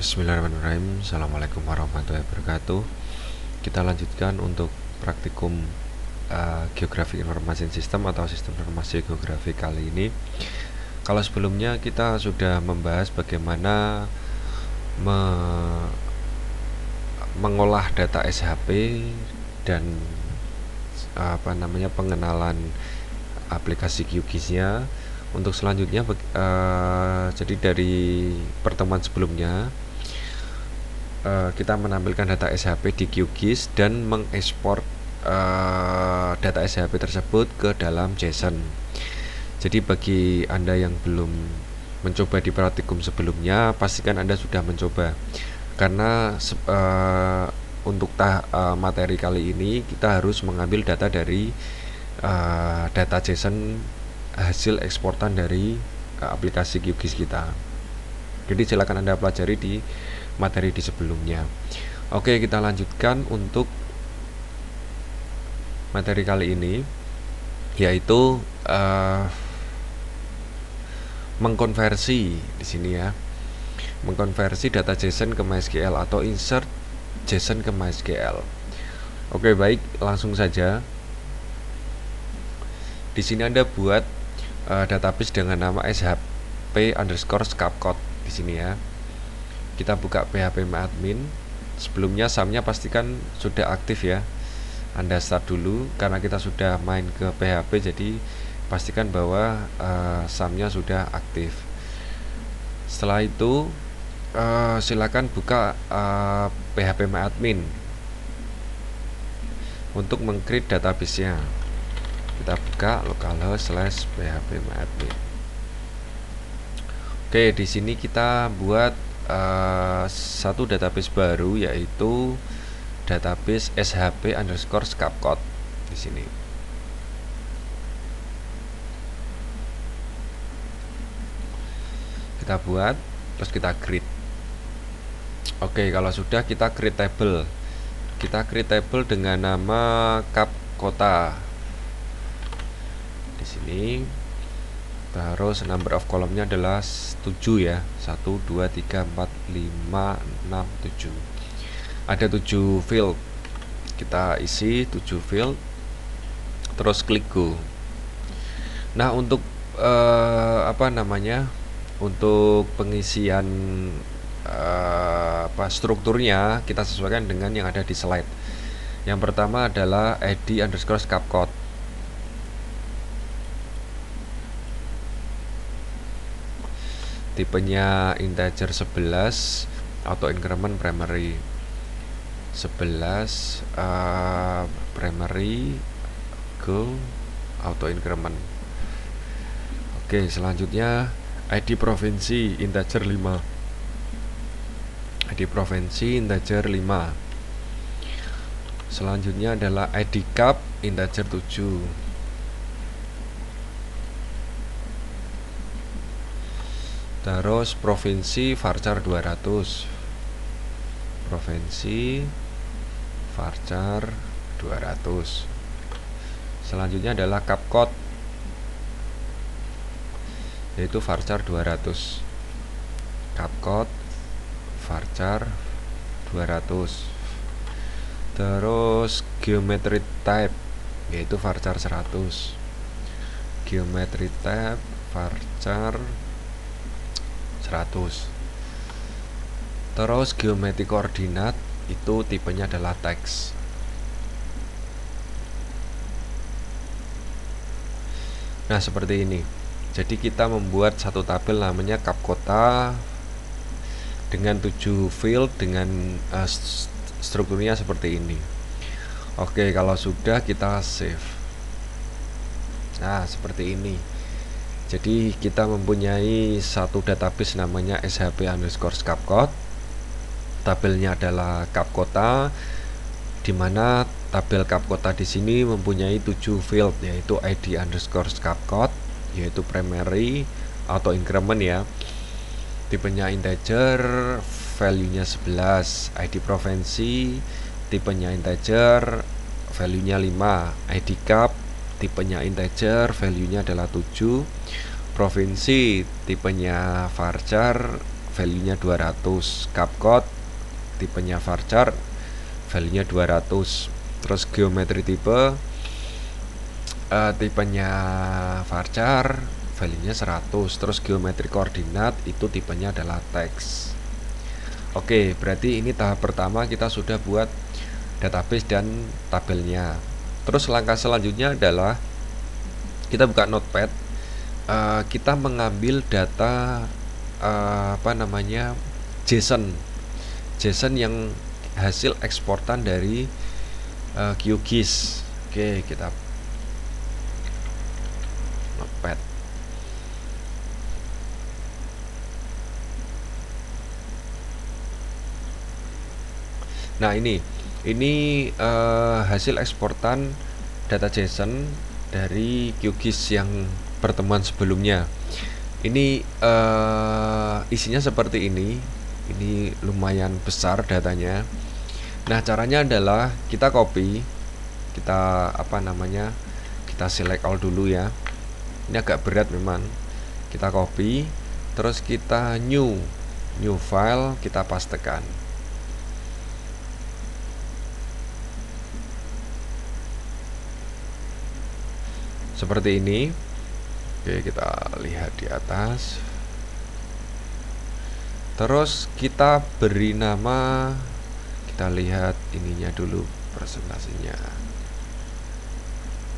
Bismillahirrahmanirrahim. Assalamualaikum warahmatullahi wabarakatuh. Kita lanjutkan untuk praktikum geografi informasi sistem atau sistem informasi geografi kali ini. Kalau sebelumnya kita sudah membahas bagaimana mengolah data SHP dan pengenalan aplikasi QGIS-nya. Untuk selanjutnya jadi dari pertemuan sebelumnya kita menampilkan data SHP di QGIS dan mengekspor data SHP tersebut ke dalam JSON. Jadi bagi Anda yang belum mencoba di praktikum sebelumnya, pastikan Anda sudah mencoba, karena untuk materi kali ini kita harus mengambil data dari data JSON hasil eksportan dari aplikasi QGIS kita. Jadi silakan Anda pelajari di materi di sebelumnya. Oke, kita lanjutkan untuk materi kali ini, yaitu mengkonversi di sini ya. Mengkonversi data JSON ke MySQL atau insert JSON ke MySQL. Oke, baik, langsung saja. Di sini Anda buat database dengan nama shp_scapcode di sini ya. Kita buka php_admin. Sebelumnya SAM-nya pastikan sudah aktif ya. Anda start dulu, karena kita sudah main ke PHP, jadi pastikan bahwa SAM-nya sudah aktif. Setelah itu silakan buka php_admin untuk meng-create database-nya. Kita buka localhost/php_admin. Oke, di sini kita buat satu database baru, yaitu database shp_scapcode di sini. Kita buat, terus kita create. Oke, kalau sudah, kita create table. Kita create table dengan nama capcota. Sini terus number of column-nya adalah 7 ya, 1, 2, 3, 4, 5, 6, 7. Ada 7 field, kita isi 7 field, terus klik go. Nah, untuk untuk pengisian strukturnya kita sesuaikan dengan yang ada di slide. Yang pertama adalah id_scapcode. Tipenya integer 11, auto increment primary 11, primary go auto increment. Oke, selanjutnya ID provinsi integer 5. ID provinsi integer 5. Selanjutnya adalah ID cap integer 7. Terus provinsi varchar 200. Provinsi varchar 200. Selanjutnya adalah capcode, yaitu varchar 200. Capcode varchar 200. Terus geometry type, yaitu varchar 100. Geometry type varchar 100. Terus geometri koordinat, itu tipenya adalah teks. Nah, seperti ini. Jadi kita membuat satu tabel namanya capcota dengan 7 field dengan strukturnya seperti ini. Oke, kalau sudah, kita save. Nah, seperti ini. Jadi kita mempunyai satu database namanya shp_scapcode. Tabelnya adalah capcota, di mana tabel capcota di sini mempunyai 7 field, yaitu id_scapcode, yaitu primary, auto increment ya. Tipenya integer, value-nya 11. ID provinsi, tipenya integer, value-nya 5. ID cap, tipenya integer, value-nya adalah 7. Provinsi, tipenya varchar, value-nya 200, Capcode tipenya varchar, value-nya 200. Terus geometri tipe tipenya varchar, value-nya 100. Terus geometri koordinat itu tipenya adalah teks. Oke, berarti ini tahap pertama kita sudah buat database dan tabelnya. Terus langkah selanjutnya adalah kita buka Notepad, kita mengambil data JSON yang hasil eksportan dari QGIS. Oke, kita Notepad. Nah, ini hasil eksportan data JSON dari QGIS yang pertemuan sebelumnya. Ini isinya seperti ini. Ini lumayan besar datanya. Nah, caranya adalah kita copy, kita kita select all dulu ya. Ini agak berat memang. Kita copy, terus kita new file, kita pastekan. Seperti ini. Oke, kita lihat di atas. Terus kita beri nama, kita lihat ininya dulu, presentasinya.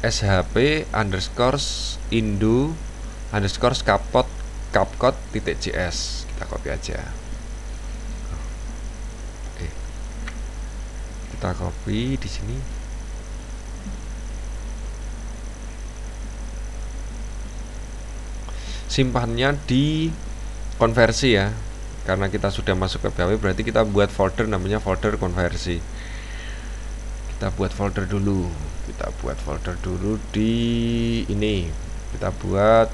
shp_indo_capcode.js. Kita copy aja. Kita copy di sini. Simpannya di konversi ya, karena kita sudah masuk ke PHP, berarti kita buat folder namanya folder konversi. Kita buat folder dulu, di ini. Kita buat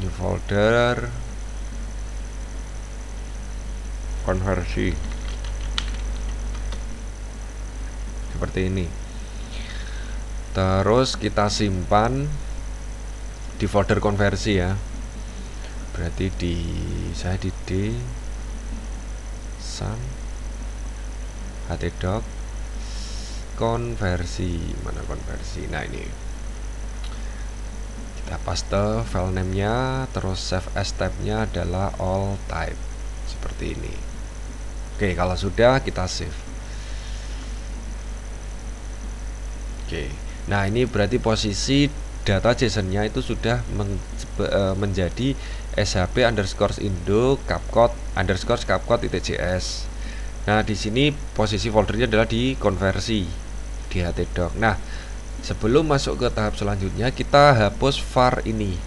new folder konversi seperti ini. Terus kita simpan di folder konversi ya. Berarti saya di D sam htdoc konversi. Mana konversi? Nah, ini kita paste file name-nya, terus save as tab-nya adalah all type seperti ini. Oke, kalau sudah kita save. Oke, nah ini berarti posisi data JSON-nya itu sudah menjadi shp_indo_capcode_capcode.js. Nah, di sini posisi foldernya adalah di konversi di htdoc. Nah, sebelum masuk ke tahap selanjutnya, kita hapus var ini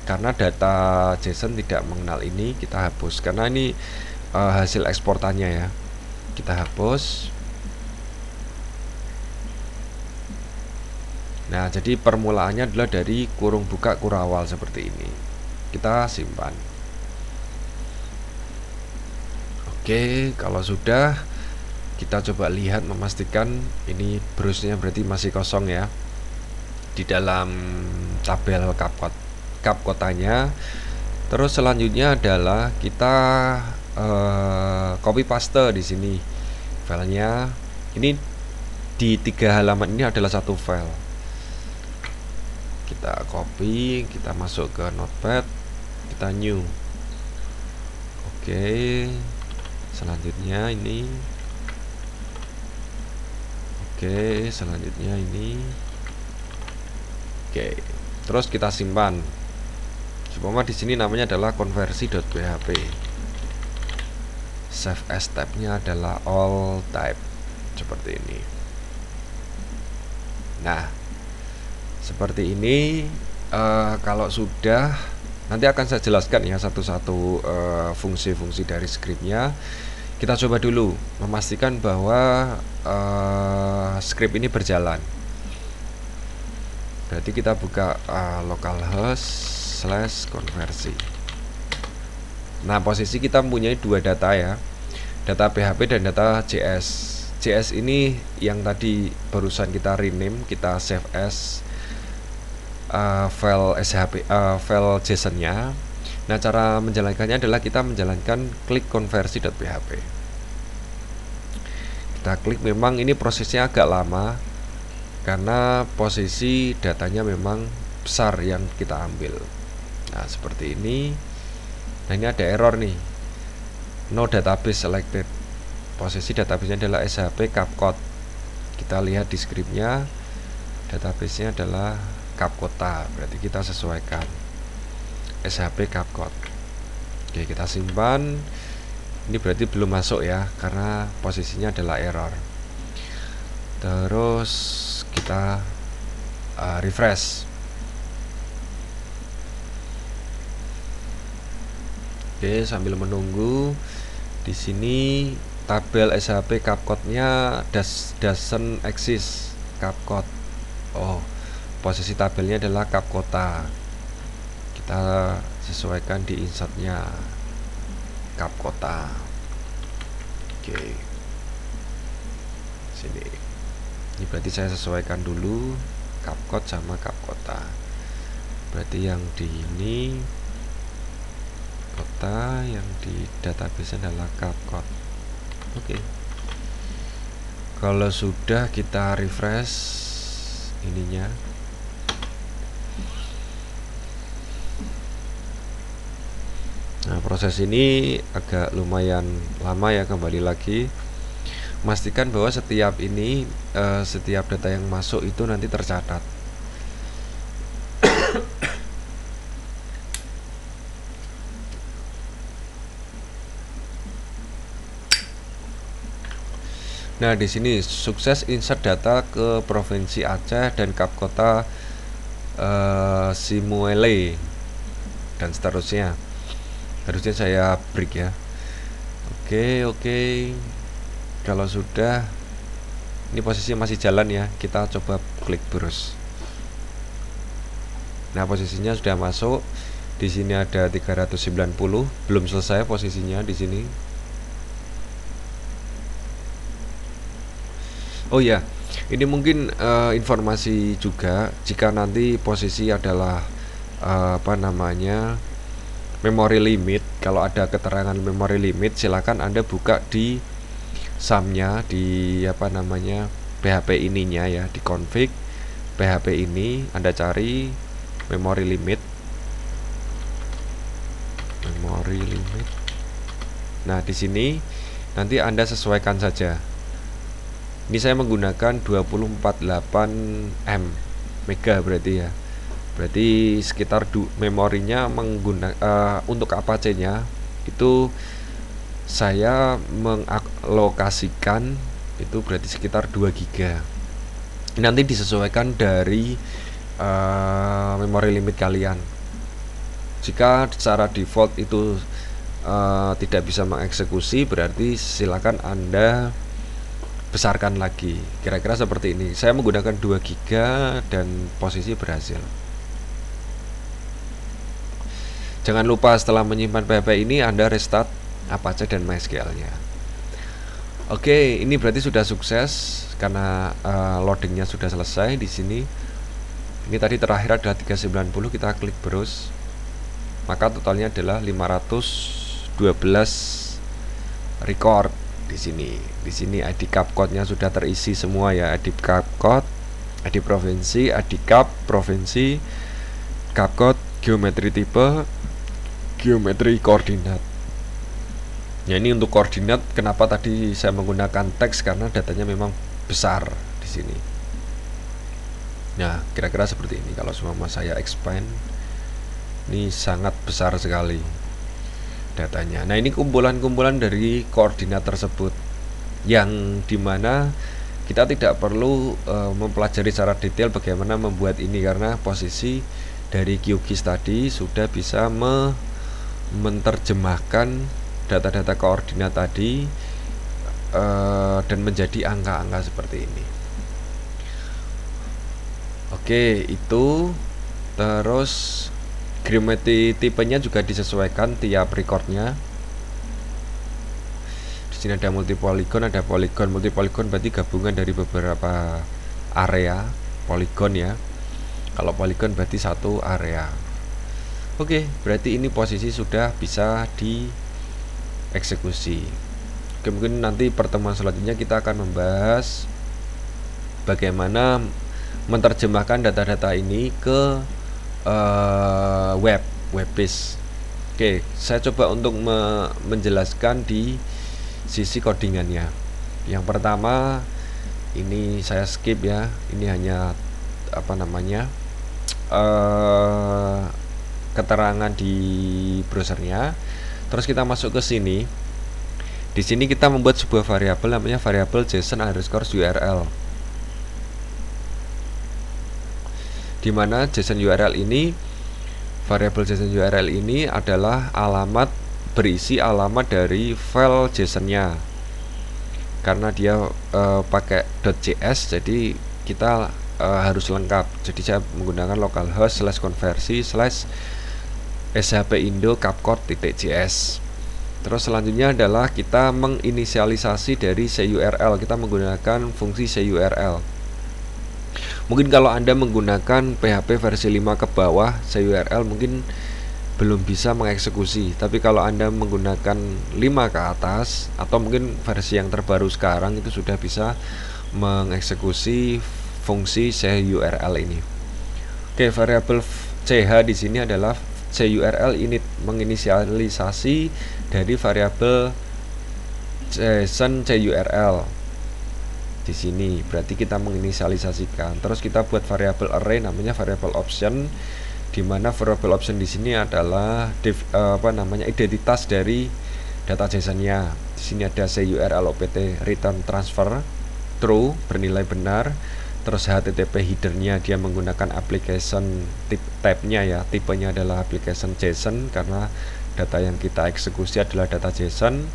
karena data JSON tidak mengenal ini. Kita hapus karena ini hasil eksportannya ya. Kita hapus. Nah, jadi permulaannya adalah dari kurung buka kurawal seperti ini. Kita simpan. Oke, kalau sudah, kita coba lihat, memastikan ini browse-nya berarti masih kosong ya di dalam tabel Capcode-nya. Terus selanjutnya adalah kita copy paste di sini filenya. Ini di 3 halaman ini adalah satu file. Kita copy, kita masuk ke Notepad, kita new. Oke, selanjutnya ini. Oke, selanjutnya ini. Oke, terus kita simpan. Supaya di sini namanya adalah konversi.php. Save as tab-nya adalah all type seperti ini. Nah, seperti ini. Kalau sudah, nanti akan saya jelaskan ya satu-satu fungsi-fungsi dari scriptnya. Kita coba dulu memastikan bahwa script ini berjalan. Berarti kita buka localhost/konversi. Nah, posisi kita mempunyai 2 data ya, data PHP dan data JS. JS ini yang tadi barusan kita rename, kita save as file JSON-nya. Nah, cara menjalankannya adalah kita menjalankan klik konversi.php. Kita klik, memang ini prosesnya agak lama karena posisi datanya memang besar yang kita ambil. Nah, seperti ini. Nah, ini ada error nih, no database selected. Posisi databasenya adalah SHP Kapkot. Kita lihat di scriptnya, databasenya adalah Kapkota, berarti kita sesuaikan SHP Kapkot. Oke, kita simpan. Ini berarti belum masuk ya, karena posisinya adalah error. Terus kita refresh. Oke, sambil menunggu, di sini tabel SHP Kapkotnya doesn't exist Kapkot. Oh, posisi tabelnya adalah Kapkota. Kita sesuaikan di insertnya Kapkota. Oke, sini. Ini berarti saya sesuaikan dulu Kapkot sama Kapkota. Berarti yang di ini kota, yang di database adalah Kapkot. Oke. Kalau sudah, kita refresh ininya. Nah, proses ini agak lumayan lama ya. Kembali lagi, pastikan bahwa setiap ini setiap data yang masuk itu nanti tercatat. Nah, di sini sukses insert data ke Provinsi Aceh dan Kapkota Simuele dan seterusnya. Harusnya saya break ya. Oke. Kalau sudah, ini posisinya masih jalan ya. Kita coba klik browse. Nah, posisinya sudah masuk. Di sini ada 390, belum selesai posisinya di sini. Oh ya, ini mungkin informasi juga, jika nanti posisi adalah memory limit. Kalau ada keterangan memory limit, silakan Anda buka di SAM-nya, di PHP ininya ya, di config PHP ini Anda cari memory limit. Nah, di sini nanti Anda sesuaikan saja. Ini saya menggunakan 248 mega berarti ya. Berarti sekitar memorinya untuk Apache-nya itu saya mengalokasikan itu berarti sekitar 2 giga. Nanti disesuaikan dari memori limit kalian. Jika secara default itu tidak bisa mengeksekusi, berarti silakan Anda besarkan lagi. Kira-kira seperti ini. Saya menggunakan 2 giga dan posisi berhasil. Jangan lupa setelah menyimpan PHP ini Anda restart Apache dan MySQL-nya. Oke, ini berarti sudah sukses karena loadingnya sudah selesai di sini. Ini tadi terakhir adalah 390, kita klik browse. Maka totalnya adalah 512 record di sini. Di sini ID Kapkotnya sudah terisi semua ya, ID Kapkot, ID provinsi, ID Kap provinsi, Kapkot, geometri tipe, geometri koordinat. Ya, ini untuk koordinat. Kenapa tadi saya menggunakan teks? Karena datanya memang besar di sini. Nah, kira-kira seperti ini. Kalau semua saya expand, ini sangat besar sekali datanya. Nah, ini kumpulan-kumpulan dari koordinat tersebut, yang dimana kita tidak perlu mempelajari secara detail bagaimana membuat ini, karena posisi dari QGIS tadi sudah bisa menerjemahkan data-data koordinat tadi dan menjadi angka-angka seperti ini. Oke, itu terus geometri tipenya juga disesuaikan tiap recordnya. Di sini ada multipoligon, ada poligon. Multipoligon berarti gabungan dari beberapa area poligon ya. Kalau poligon berarti satu area. Oke, berarti ini posisi sudah bisa dieksekusi. Oke, mungkin nanti pertemuan selanjutnya kita akan membahas bagaimana menerjemahkan data-data ini ke web base. Oke, saya coba untuk menjelaskan di sisi codingannya. Yang pertama, ini saya skip ya. Ini hanya keterangan di browsernya. Terus kita masuk ke sini. Di sini kita membuat sebuah variabel namanya variabel JSON_URL. Di mana JSON URL ini, variabel JSON URL ini adalah berisi alamat dari file JSON-nya. Karena dia pakai .js, jadi kita harus lengkap. Jadi saya menggunakan localhost /conversi /shpindo capcode.js. Terus selanjutnya adalah kita menginisialisasi dari CURL. Kita menggunakan fungsi CURL. Mungkin kalau Anda menggunakan PHP versi 5 ke bawah, CURL mungkin belum bisa mengeksekusi. Tapi kalau Anda menggunakan 5 ke atas, atau mungkin versi yang terbaru sekarang, itu sudah bisa mengeksekusi fungsi CURL ini. Oke, variabel ch di sini adalah CURL init, menginisialisasi dari variabel JSON CURL. Di sini berarti kita menginisialisasikan. Terus kita buat variabel array namanya variabel option, di mana variabel option di sini adalah identitas dari data JSON-nya. Di sini ada CURL opt return transfer true, bernilai benar. Terus HTTP header-nya dia menggunakan application type-nya ya, tipenya adalah application JSON karena data yang kita eksekusi adalah data JSON.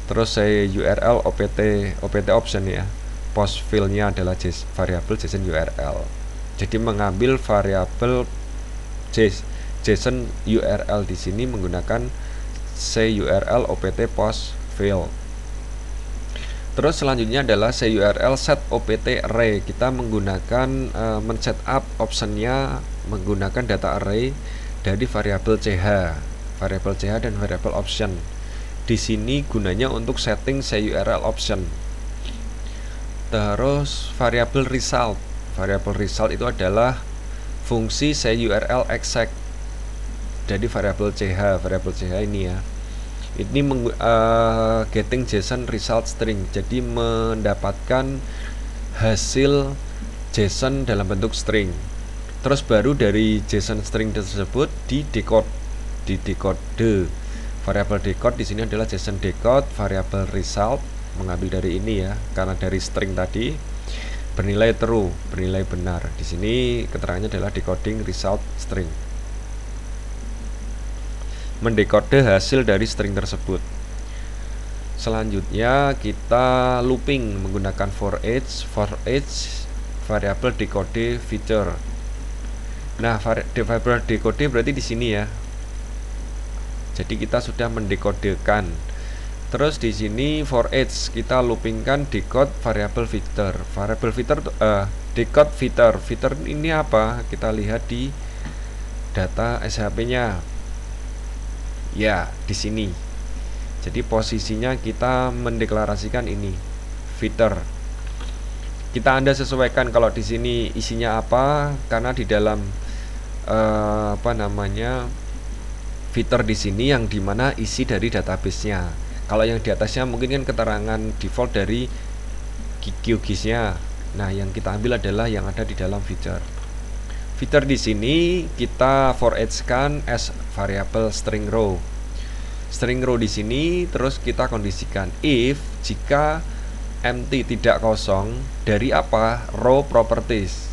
Terus URL opt option ya, post field-nya adalah variabel JSON URL. Jadi mengambil variabel JSON URL di sini menggunakan CURL opt post field. Terus selanjutnya adalah CURL set opt array. Kita menggunakan men-setup optionnya menggunakan data array dari variabel ch dan variabel option. Di sini gunanya untuk setting CURL option. Terus variabel result. Variabel result itu adalah fungsi CURL exec dari variabel ch. Variabel ch ini ya. Ini getting JSON result string, jadi mendapatkan hasil JSON dalam bentuk string. Terus baru dari JSON string tersebut decode variabel decode di sini adalah JSON decode variabel result, mengambil dari ini ya, karena dari string tadi bernilai true, bernilai benar. Di sini keterangannya adalah decoding result string, mendekode hasil dari string tersebut. Selanjutnya kita looping menggunakan for each variabel decode feature. Nah, variabel decode berarti di sini ya. Jadi kita sudah mendekodekan. Terus di sini for each kita loopingkan decode variabel feature. Variabel feature decode feature. Feature ini apa? Kita lihat di data SHP-nya. Ya, di sini. Jadi posisinya kita mendeklarasikan ini feature. Anda sesuaikan kalau di sini isinya apa, karena di dalam feature di sini yang dimana isi dari database-nya. Kalau yang di atasnya mungkin kan keterangan default dari QGIS-nya. Nah, yang kita ambil adalah yang ada di dalam feature. Feature di sini kita for each kan as variable string row. String row di sini terus kita kondisikan if jika empty tidak kosong dari apa? Row properties.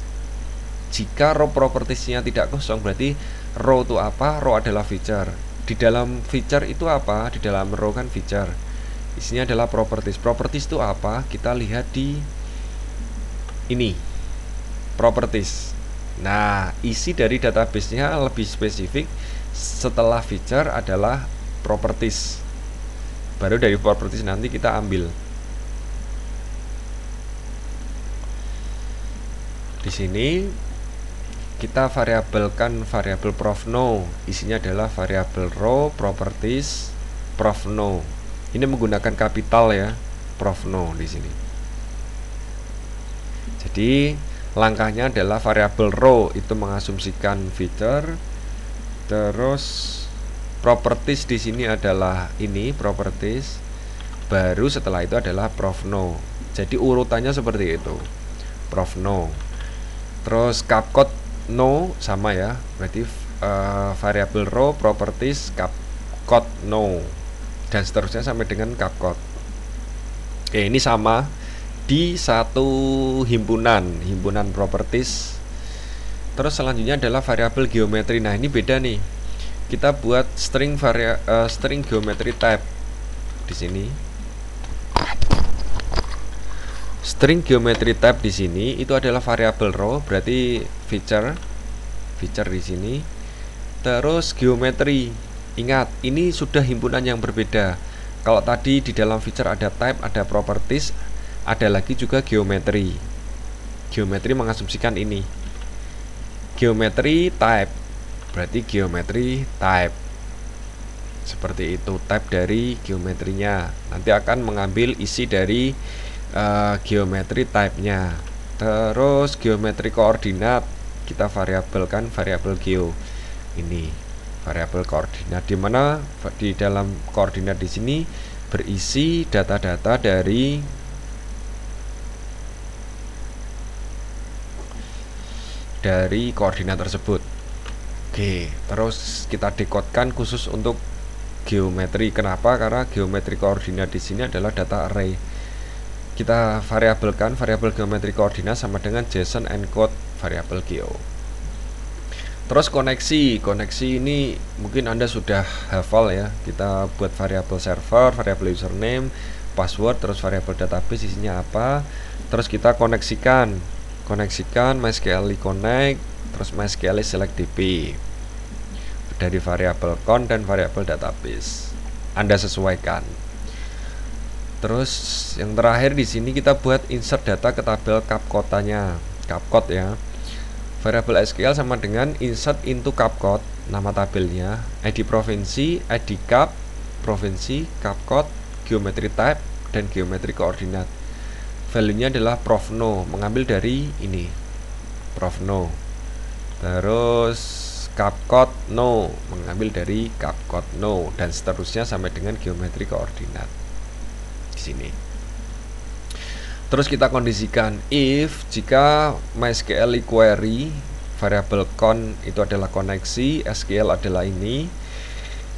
Jika row propertiesnya tidak kosong berarti row itu apa? Row adalah feature. Di dalam feature itu apa? Di dalam row kan feature. Isinya adalah properties. Properties itu apa? Kita lihat di ini. Properties. Nah, isi dari database-nya lebih spesifik. Setelah feature adalah properties. Baru dari properties nanti kita ambil. Di sini kita variabelkan variabel profno, isinya adalah variabel row properties profno. Ini menggunakan kapital ya, profno di sini. Jadi langkahnya adalah variabel row itu mengasumsikan feature, terus properties di sini adalah ini properties, baru setelah itu adalah profno. Jadi urutannya seperti itu, profno. Terus capcode no sama ya, berarti variabel row properties capcode no dan seterusnya sampai dengan capcode. Oke, ini sama di satu himpunan properties. Terus selanjutnya adalah variabel geometri. Nah, ini beda nih. Kita buat string geometry type di sini. String geometry type di sini itu adalah variabel row, berarti feature di sini. Terus geometri. Ingat, ini sudah himpunan yang berbeda. Kalau tadi di dalam feature ada type, ada properties, ada lagi juga geometri. Geometri mengasumsikan ini. Geometri type, berarti geometri type. Seperti itu, type dari geometrinya. Nanti akan mengambil isi dari geometri type-nya. Terus geometri koordinat kita variabelkan variabel geo. Ini variabel koordinat, di mana di dalam koordinat di sini berisi data-data dari koordinat tersebut. Oke, terus kita dekodkan khusus untuk geometri. Kenapa? Karena geometri koordinat di sini adalah data array. Kita variabelkan variabel geometri koordinat sama dengan JSON encode variabel geo. Terus koneksi ini mungkin Anda sudah hafal ya. Kita buat variabel server, variabel username, password, terus variabel database isinya apa. Terus kita koneksikan MySQL connect, terus MySQL select db dari variabel count dan variabel database. Anda sesuaikan. Terus yang terakhir di sini kita buat insert data ke tabel capcode-nya, capcode ya. Variabel SQL sama dengan insert into capcode, nama tabelnya, ID provinsi, ID cap, provinsi, capcode, geometry type, dan geometri koordinat. Value-nya adalah profno, mengambil dari ini, profno. Terus capcode no, mengambil dari capcode no, dan seterusnya sampai dengan geometri koordinat. Sini. Terus kita kondisikan if jika MySQL query variabel con itu adalah koneksi, SQL adalah ini.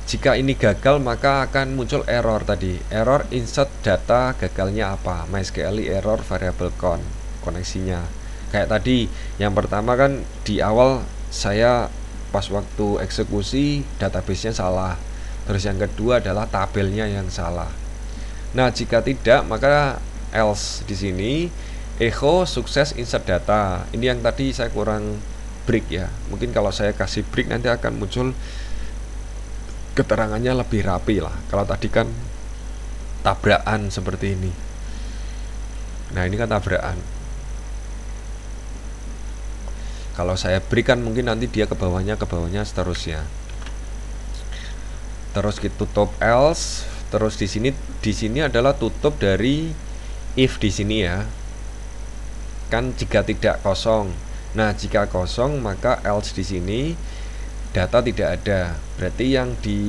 Jika ini gagal maka akan muncul error tadi. Error insert data, gagalnya apa? MySQL error variabel con, koneksinya. Kayak tadi, yang pertama kan di awal saya pas waktu eksekusi database-nya salah. Terus yang kedua adalah tabelnya yang salah. Nah, jika tidak maka else di sini echo sukses insert data. Ini yang tadi saya kurang break ya. Mungkin kalau saya kasih break nanti akan muncul keterangannya lebih rapi lah. Kalau tadi kan tabrakan seperti ini. Nah, ini kan tabrakan. Kalau saya break kan mungkin nanti dia ke bawahnya seterusnya. Terus kita tutup else. Terus di sini adalah tutup dari if di sini ya. Kan jika tidak kosong. Nah, jika kosong maka else di sini data tidak ada. Berarti yang di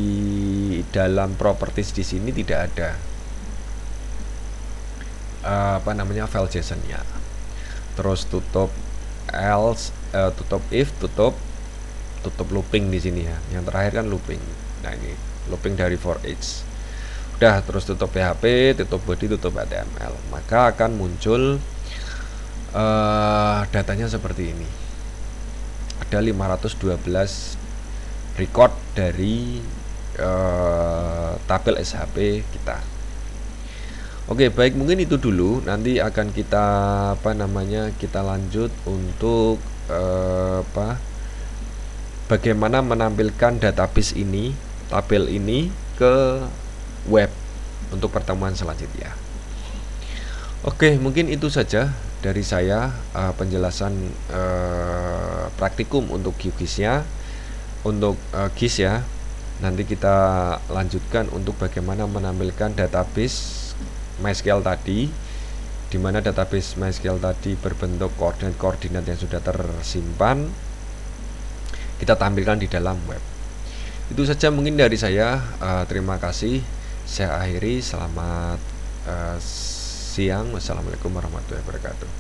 dalam properties di sini tidak ada file JSON-nya. Terus tutup else, tutup if, tutup looping di sini ya. Yang terakhir kan looping. Nah, ini looping dari for each. Udah, terus tutup PHP, tutup body, tutup HTML, maka akan muncul datanya seperti ini. Ada 512 record dari tabel SHP kita. Oke, baik, mungkin itu dulu. Nanti akan kita kita lanjut untuk bagaimana menampilkan database ini, tabel ini ke web untuk pertemuan selanjutnya. Oke, mungkin itu saja dari saya penjelasan praktikum untuk QGIS-nya. Untuk GIS ya, nanti kita lanjutkan untuk bagaimana menampilkan database MySQL tadi, di mana database MySQL tadi berbentuk koordinat-koordinat yang sudah tersimpan, kita tampilkan di dalam web. Itu saja mungkin dari saya. Terima kasih. Saya akhiri. Selamat siang. Wassalamualaikum warahmatullahi wabarakatuh.